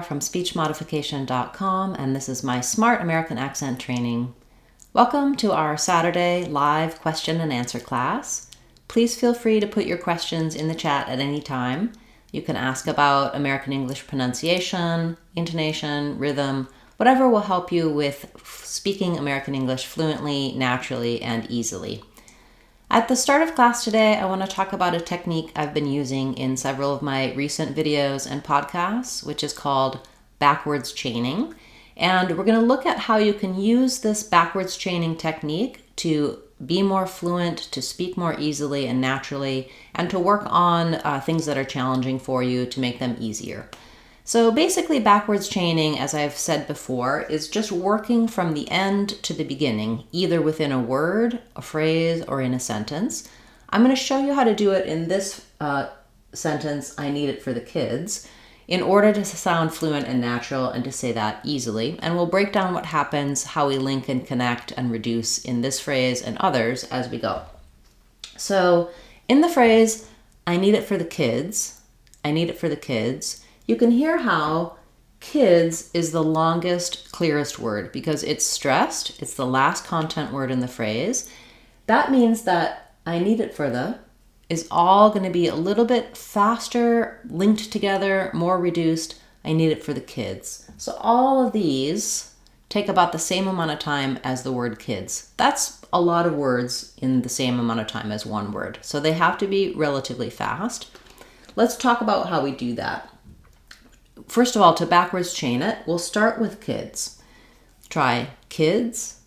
from speechmodification.com, and this is my Smart American Accent training. Welcome to our Saturday live question and answer class. Please feel free to put your questions in the chat at any time. You can ask about American English pronunciation, intonation, rhythm, whatever will help you with speaking American English fluently, naturally, and easily. At the start of class today, I want to talk about a technique I've been using in several of my recent videos and podcasts, which is called backwards chaining. And we're going to look at how you can use this backwards chaining technique to be more fluent, to speak more easily and naturally, and to work on things that are challenging for you to make them easier. So basically, backwards chaining, as I've said before, is just working from the end to the beginning, either within a word, a phrase, or in a sentence. I'm going to show you how to do it in this sentence, I need it for the kids, in order to sound fluent and natural and to say that easily. And we'll break down what happens, how we link and connect and reduce in this phrase and others as we go. So in the phrase, I need it for the kids, I need it for the kids, you can hear how kids is the longest, clearest word because it's stressed. It's the last content word in the phrase. That means that I need it for the is all going to be a little bit faster, linked together, more reduced. I need it for the kids. So all of these take about the same amount of time as the word kids. That's a lot of words in the same amount of time as one word. So they have to be relatively fast. Let's talk about how we do that. First of all, to backwards chain it, we'll start with kids. Try kids,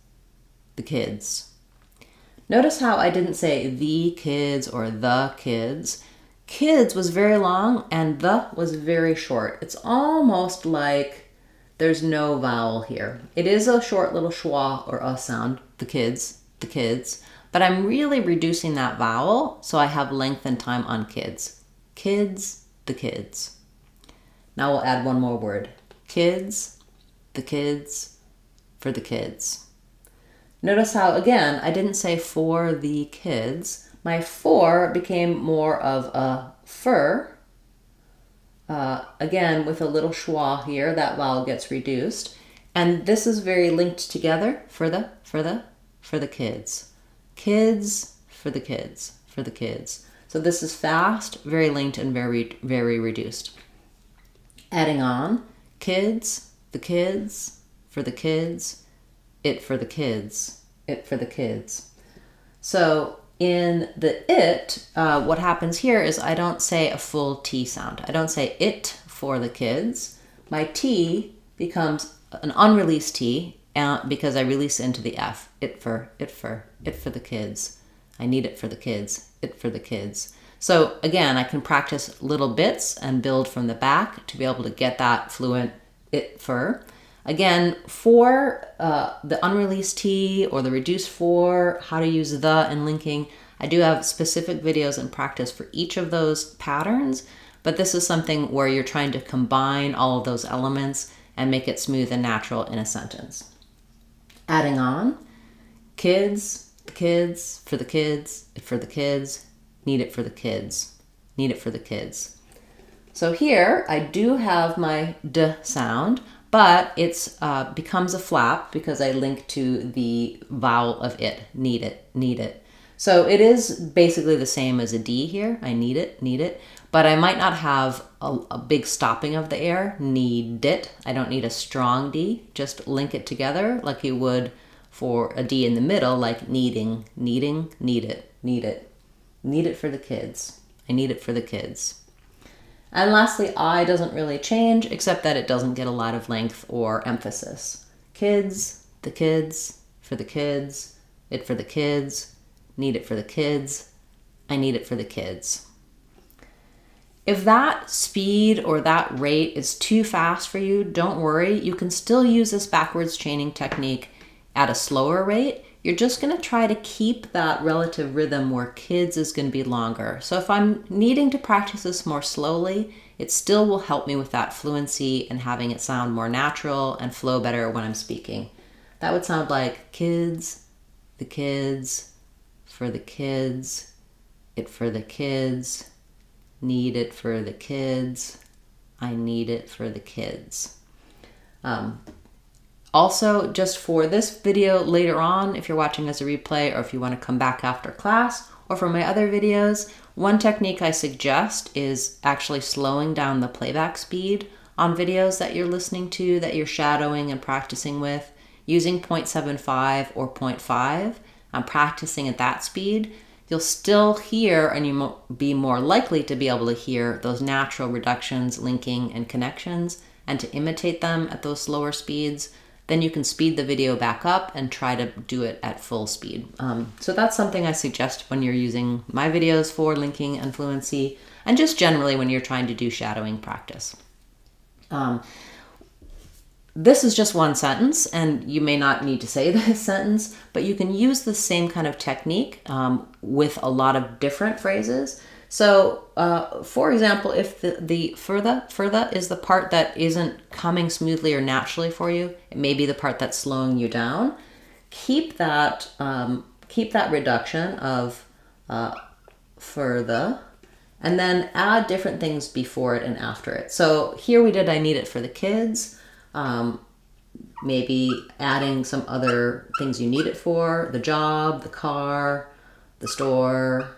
the kids. Notice how I didn't say the kids or the kids. Kids was very long and the was very short. It's almost like there's no vowel here. It is a short little schwa or a sound, the kids, but I'm really reducing that vowel so I have length and time on kids. Kids, the kids. Now we'll add one more word. Kids, the kids, for the kids. Notice how, again, I didn't say for the kids. My for became more of a fur. Again, with a little schwa here, that vowel gets reduced. And this is very linked together, for the kids. Kids, for the kids, for the kids. So this is fast, very linked, and very, very reduced. Adding on, kids, the kids, for the kids, it for the kids, it for the kids. So in the it, what happens here is I don't say a full T sound. I don't say it for the kids. My T becomes an unreleased T because I release into the F. It for the kids. I need it for the kids, it for the kids. So again, I can practice little bits and build from the back to be able to get that fluent it for. Again, for the unreleased T or the reduced for, how to use the and linking, I do have specific videos and practice for each of those patterns, but this is something where you're trying to combine all of those elements and make it smooth and natural in a sentence. Adding on, kids, the kids, for the kids, it for the kids, need it for the kids, need it for the kids. So here I do have my D sound, but it's becomes a flap because I link to the vowel of it, need it, need it. So it is basically the same as a D here, I need it, but I might not have a big stopping of the air, need it. I don't need a strong D, just link it together like you would for a D in the middle, like needing, need it, need it. Need it for the kids. I need it for the kids. And lastly, I doesn't really change except that it doesn't get a lot of length or emphasis. Kids, the kids, for the kids, it for the kids, need it for the kids, I need it for the kids. If that speed or that rate is too fast for you, don't worry. You can still use this backwards chaining technique at a slower rate. You're just going to try to keep that relative rhythm where kids is going to be longer. So if I'm needing to practice this more slowly, it still will help me with that fluency and having it sound more natural and flow better when I'm speaking. That would sound like kids, the kids, for the kids, it for the kids, need it for the kids, I need it for the kids. Also, just for this video later on, if you're watching as a replay or if you want to come back after class, or for my other videos, one technique I suggest is actually slowing down the playback speed on videos that you're listening to, that you're shadowing and practicing with, using 0.75 or 0.5. I'm practicing at that speed. You'll still hear, and you'll be more likely to be able to hear those natural reductions, linking, and connections, and to imitate them at those slower speeds. Then you can speed the video back up and try to do it at full speed. So that's something I suggest when you're using my videos for linking and fluency, and just generally when you're trying to do shadowing practice. This is just one sentence, and you may not need to say this sentence, but you can use the same kind of technique with a lot of different phrases. So, for example, if the further is the part that isn't coming smoothly or naturally for you, it may be the part that's slowing you down. Keep that reduction of further, and then add different things before it and after it. So here we did I need it for the kids. Maybe adding some other things you need it for: the job, the car, the store,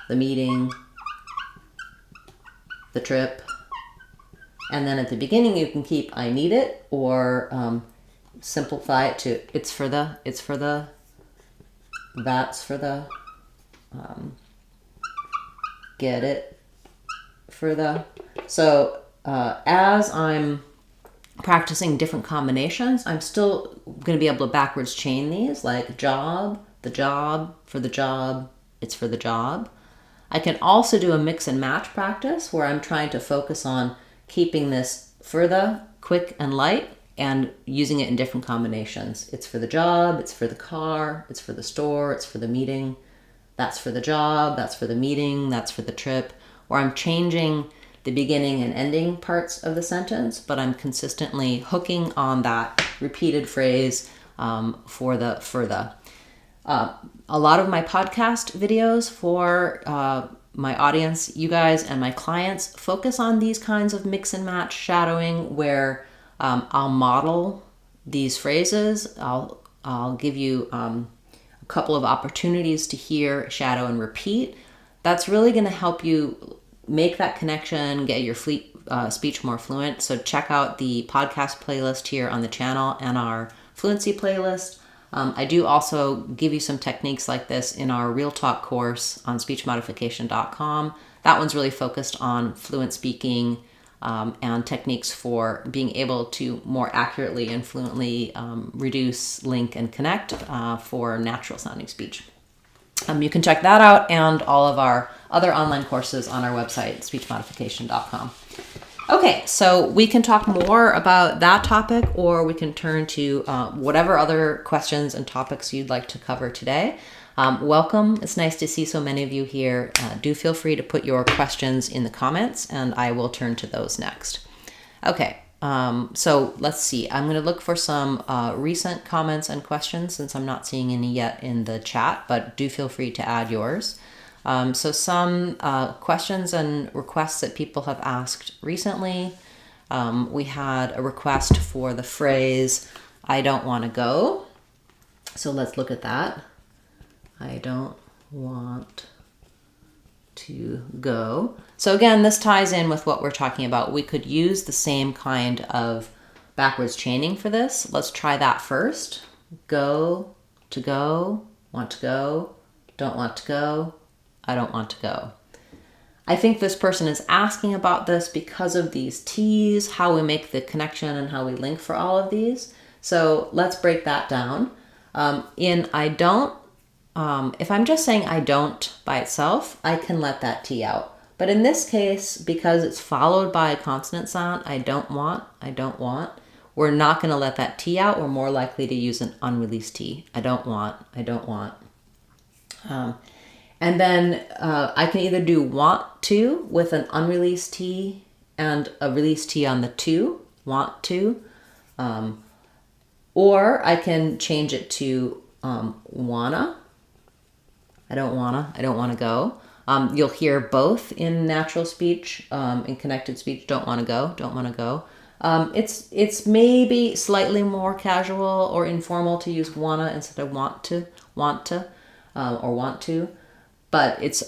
the meeting, the trip. And then at the beginning you can keep I need it, or simplify it to it's for the, that's for the, get it for the. So as I'm practicing different combinations, I'm still going to be able to backwards chain these, like job, the job, for the job, it's for the job. I can also do a mix and match practice where I'm trying to focus on keeping this further, quick and light, and using it in different combinations. It's for the job, it's for the car, it's for the store, it's for the meeting, that's for the job, that's for the meeting, that's for the trip, where I'm changing the beginning and ending parts of the sentence, but I'm consistently hooking on that repeated phrase for the further. A lot of my podcast videos for my audience, you guys and my clients, focus on these kinds of mix and match shadowing where I'll model these phrases. I'll give you a couple of opportunities to hear, shadow, and repeat. That's really going to help you make that connection, get your speech more fluent. So check out the podcast playlist here on the channel and our fluency playlist. I do also give you some techniques like this in our Real Talk course on speechmodification.com. That one's really focused on fluent speaking and techniques for being able to more accurately and fluently reduce, link, and connect for natural sounding speech. You can check that out and all of our other online courses on our website, speechmodification.com. Okay, so we can talk more about that topic, or we can turn to whatever other questions and topics you'd like to cover today. Welcome. It's nice to see so many of you here. Do feel free to put your questions in the comments, and I will turn to those next. Okay, so let's see. I'm going to look for some recent comments and questions since I'm not seeing any yet in the chat, but do feel free to add yours. So some questions and requests that people have asked recently. We had a request for the phrase, I don't want to go. So let's look at that. I don't want to go. So again, this ties in with what we're talking about. We could use the same kind of backwards chaining for this. Let's try that first. Go, to go, want to go, don't want to go, I don't want to go. I think this person is asking about this because of these T's, how we make the connection and how we link for all of these. So let's break that down. In I don't, if I'm just saying I don't by itself, I can let that T out. But in this case, because it's followed by a consonant sound, I don't want, we're not going to let that T out. We're more likely to use an unreleased T. I don't want. And then I can either do want to with an unreleased T and a released T on the to, want to. Or I can change it to wanna. I don't wanna go. You'll hear both in natural speech, in connected speech, don't want to go, don't want to go. It's maybe slightly more casual or informal to use wanna instead of want to, or want to, but it's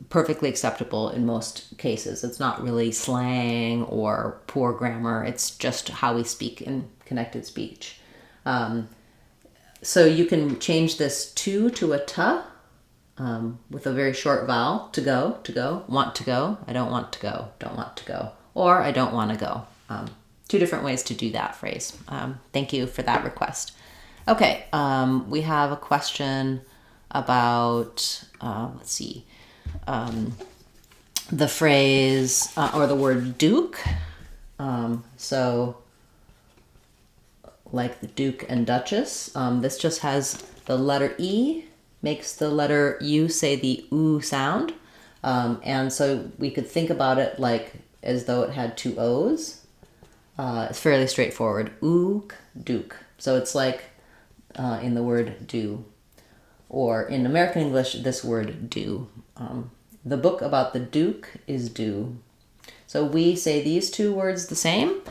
perfectly acceptable in most cases. It's not really slang or poor grammar. It's just how we speak in connected speech. So you can change this to a t, with a very short vowel. To go, want to go, I don't want to go, don't want to go, or I don't want to go. Two different ways to do that phrase. Thank you for that request. Okay, we have a question about, let's see, the phrase or the word duke. So like the Duke and Duchess, this just has the letter E, makes the letter U say the oo sound. And so we could think about it like as though it had two O's. It's fairly straightforward. Ook, Duke. So it's like in the word do. Or in American English, this word do. The book about the Duke is due. So we say these two words the same.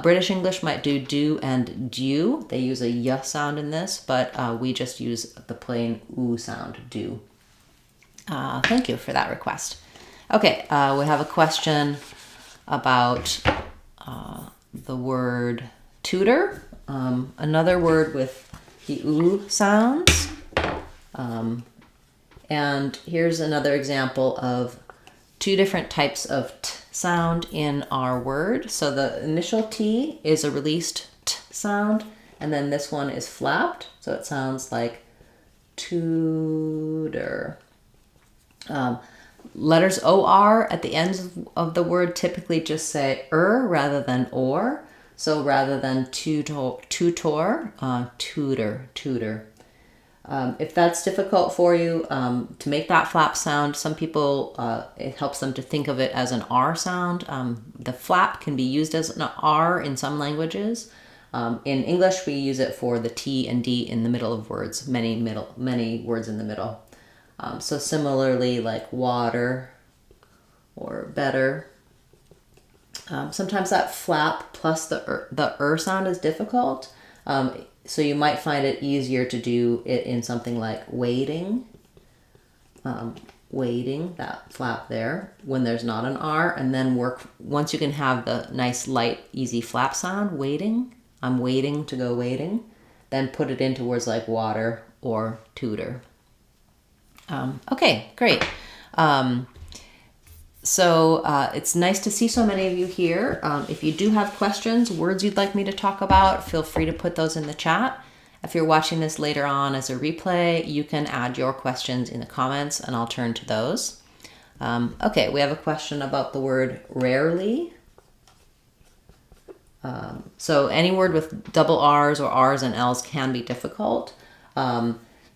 British English might do and due. They use a y sound in this, but we just use the plain oo sound, do. Thank you for that request. Okay, we have a question about the word tutor, another word with the oo sounds. And here's another example of two different types of t sound in our word. So the initial T is a released t sound, and then this one is flapped, so it sounds like tutor. Letters OR at the end of the word typically just say rather than or. So rather than tutor, tutor. If that's difficult for you to make that flap sound, some people, it helps them to think of it as an R sound. The flap can be used as an R in some languages. In English, we use it for the T and D in the middle of words, many words in the middle. So similarly, like water or better. Sometimes that flap plus the sound is difficult. So you might find it easier to do it in something like waiting. Waiting, that flap there, when there's not an R, and then once you can have the nice, light, easy flap sound, waiting, I'm waiting to go waiting, then put it into words like water or tutor. Okay, great. So it's nice to see so many of you here. If you do have questions, words you'd like me to talk about, feel free to put those in the chat. If you're watching this later on as a replay, you can add your questions in the comments and I'll turn to those. Okay, we have a question about the word rarely. So any word with double R's or R's and L's can be difficult.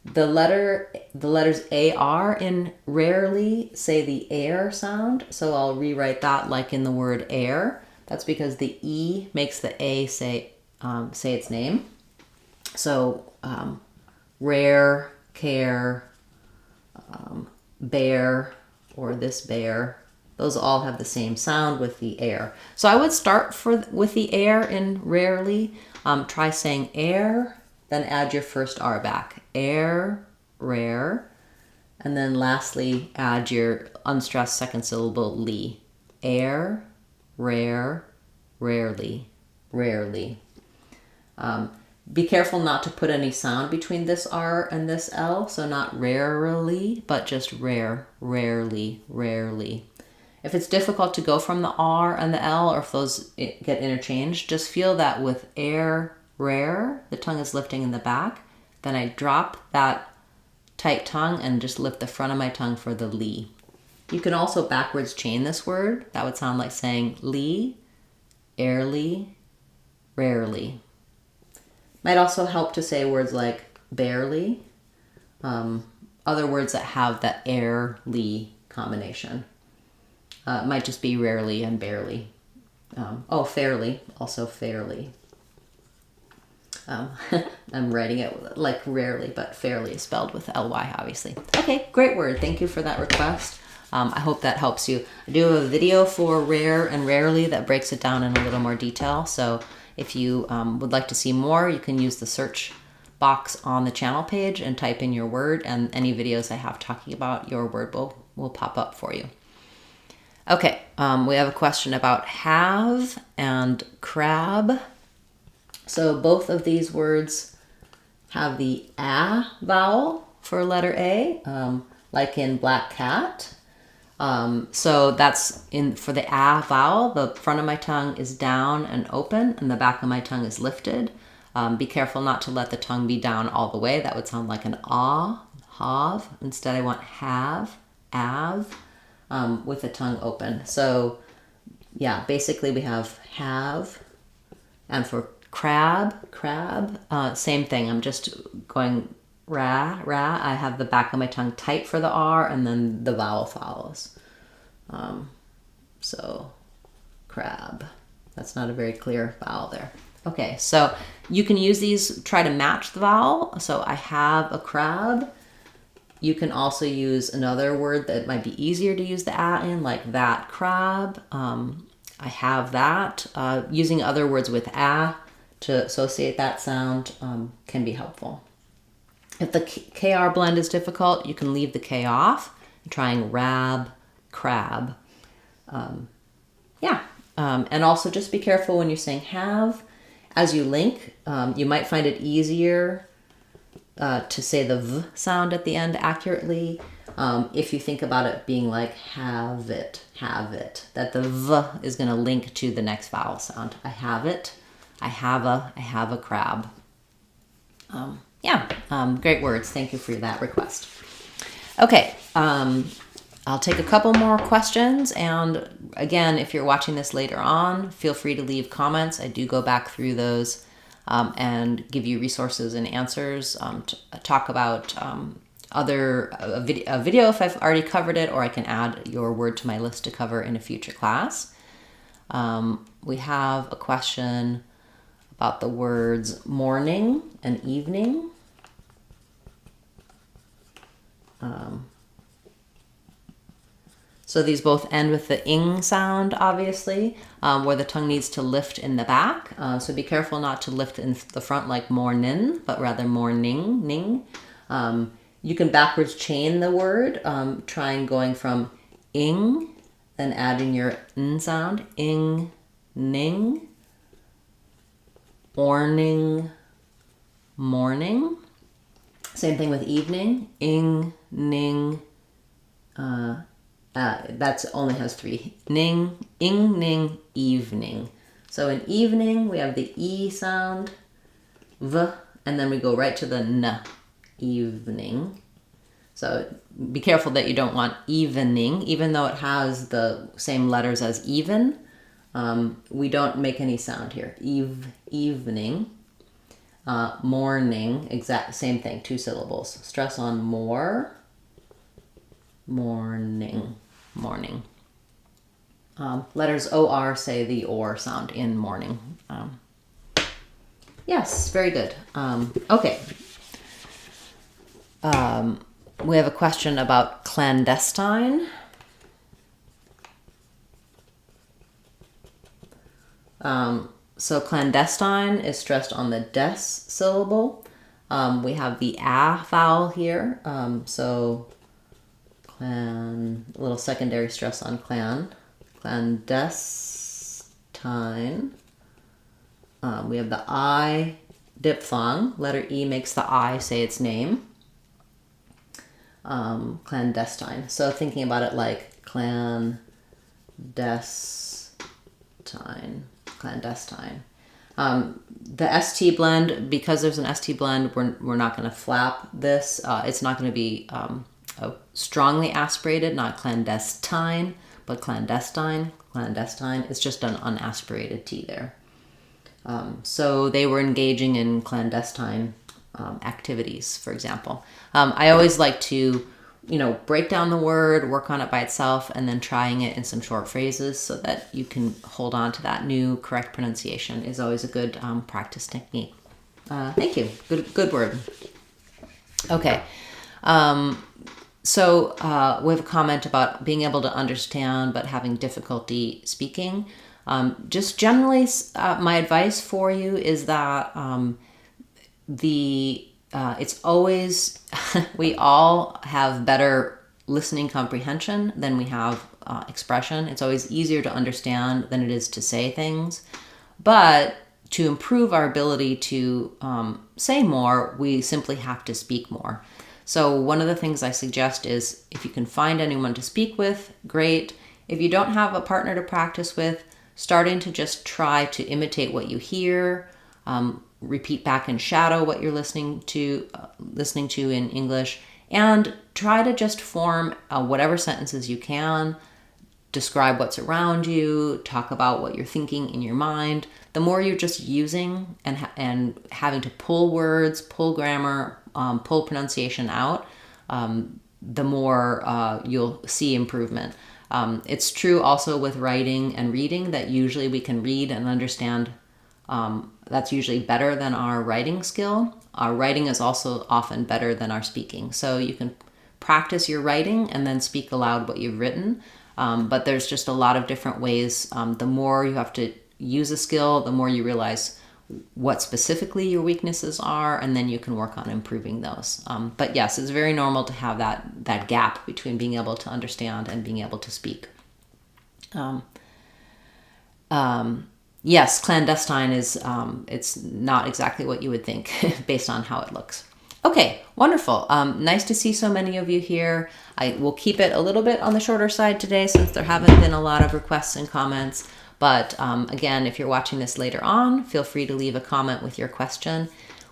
The letters AR in rarely say the air sound, so I'll rewrite that like in the word air. That's because the E makes the A say its name. So rare, care, bear, or this bear, those all have the same sound with the air. So I would start with the air in rarely. Try saying air, then add your first R back. Air, rare, and then lastly add your unstressed second syllable ly. Air, rare, rarely, rarely. Be careful not to put any sound between this R and this L, so not rarely, but just rare, rarely, rarely. If it's difficult to go from the R and the L, or if those get interchanged, just feel that with air, rare, the tongue is lifting in the back. Then I drop that tight tongue and just lift the front of my tongue for the ly. You can also backwards chain this word. That would sound like saying ly, airly, rarely. Might also help to say words like barely, other words that have that air-ly combination. It might just be rarely and barely. Fairly, also fairly. I'm writing it like rarely, but fairly spelled with ly, obviously. Okay, great word. Thank you for that request. I hope that helps you. I do have a video for rare and rarely that breaks it down in a little more detail. So if you would like to see more, you can use the search box on the channel page and type in your word, and any videos I have talking about your word will pop up for you. Okay, we have a question about have and crab. So both of these words have the a vowel for letter A, like in black cat. So that's for the a vowel, the front of my tongue is down and open and the back of my tongue is lifted. Be careful not to let the tongue be down all the way. That would sound like an ah, have. Instead I want have, av, with the tongue open. So yeah, basically we have have, and for crab, same thing. I'm just going ra. I have the back of my tongue tight for the R, and then the vowel follows. So crab. That's not a very clear vowel there. Okay, so you can use these, try to match the vowel. So I have a crab. You can also use another word that might be easier to use the a in, like that crab. I have that. Using other words with a to associate that sound can be helpful. If the KR blend is difficult, you can leave the K off, trying rab, crab. And also just be careful when you're saying have. As you link, you might find it easier to say the V sound at the end accurately if you think about it being like have it, that the V is going to link to the next vowel sound. I have it. I have a crab. Great words. Thank you for that request. Okay, I'll take a couple more questions, and again, if you're watching this later on, feel free to leave comments. I do go back through those and give you resources and answers, to talk about a video if I've already covered it, or I can add your word to my list to cover in a future class. We have a question about the words morning and evening. So these both end with the ing sound, obviously, where the tongue needs to lift in the back. So be careful not to lift in the front like mornin, but rather morning, ning. You can backwards chain the word, trying going from ing, then adding your n sound, ing, ning, morning, morning. Same thing with evening, ing, ning, that only has three. Ning, ing, ning, evening. So in evening, we have the E sound, V, and then we go right to the N, evening. So be careful that you don't want evening, even though it has the same letters as even. We don't make any sound here. Evening. Morning, exact same thing, 2 syllables. Stress on more. Morning. Letters OR say the or sound in morning. Yes, very good. Okay. We have a question about clandestine. So clandestine is stressed on the des syllable. We have the a vowel here. So a little secondary stress on clandestine. We have the I diphthong. Letter E makes the I say its name. Clandestine. So thinking about it like clandestine. The ST blend, because there's an ST blend, we're not going to flap this. It's not going to be strongly aspirated, not clandestine, but clandestine. It's just an unaspirated T there. So they were engaging in clandestine activities, for example. I always like to, break down the word, work on it by itself, and then trying it in some short phrases so that you can hold on to that new correct pronunciation is always a good practice technique. Thank you. Good word. Okay. So we have a comment about being able to understand but having difficulty speaking. Just generally, my advice for you is that it's always we all have better listening comprehension than we have expression. It's always easier to understand than it is to say things. But to improve our ability to say more, we simply have to speak more. So one of the things I suggest is if you can find anyone to speak with, great. If you don't have a partner to practice with, starting to just try to imitate what you hear, repeat back in shadow what you're listening to in English, and try to just form whatever sentences you can, describe what's around you, talk about what you're thinking in your mind. The more you're just using and having to pull words, pull grammar, pull pronunciation out, the more you'll see improvement. It's true also with writing and reading that usually we can read and understand. That's usually better than our writing skill. Our writing is also often better than our speaking. So you can practice your writing and then speak aloud what you've written. But there's just a lot of different ways. The more you have to use a skill, the more you realize what specifically your weaknesses are, and then you can work on improving those. But yes, it's very normal to have that gap between being able to understand and being able to speak. Yes, clandestine is, it's not exactly what you would think based on how it looks. Okay, wonderful. Nice to see so many of you here. I will keep it a little bit on the shorter side today since there haven't been a lot of requests and comments. But again, if you're watching this later on, feel free to leave a comment with your question.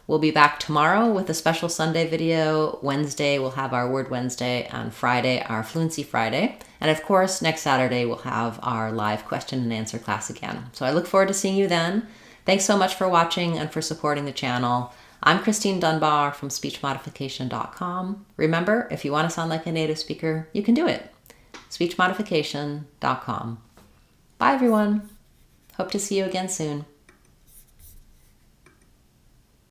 We'll be back tomorrow with a special Sunday video. Wednesday, we'll have our Word Wednesday, and Friday, our Fluency Friday. And of course, next Saturday, we'll have our live question and answer class again. So I look forward to seeing you then. Thanks so much for watching and for supporting the channel. I'm Christine Dunbar from speechmodification.com. Remember, if you want to sound like a native speaker, you can do it. speechmodification.com. Bye, everyone. Hope to see you again soon.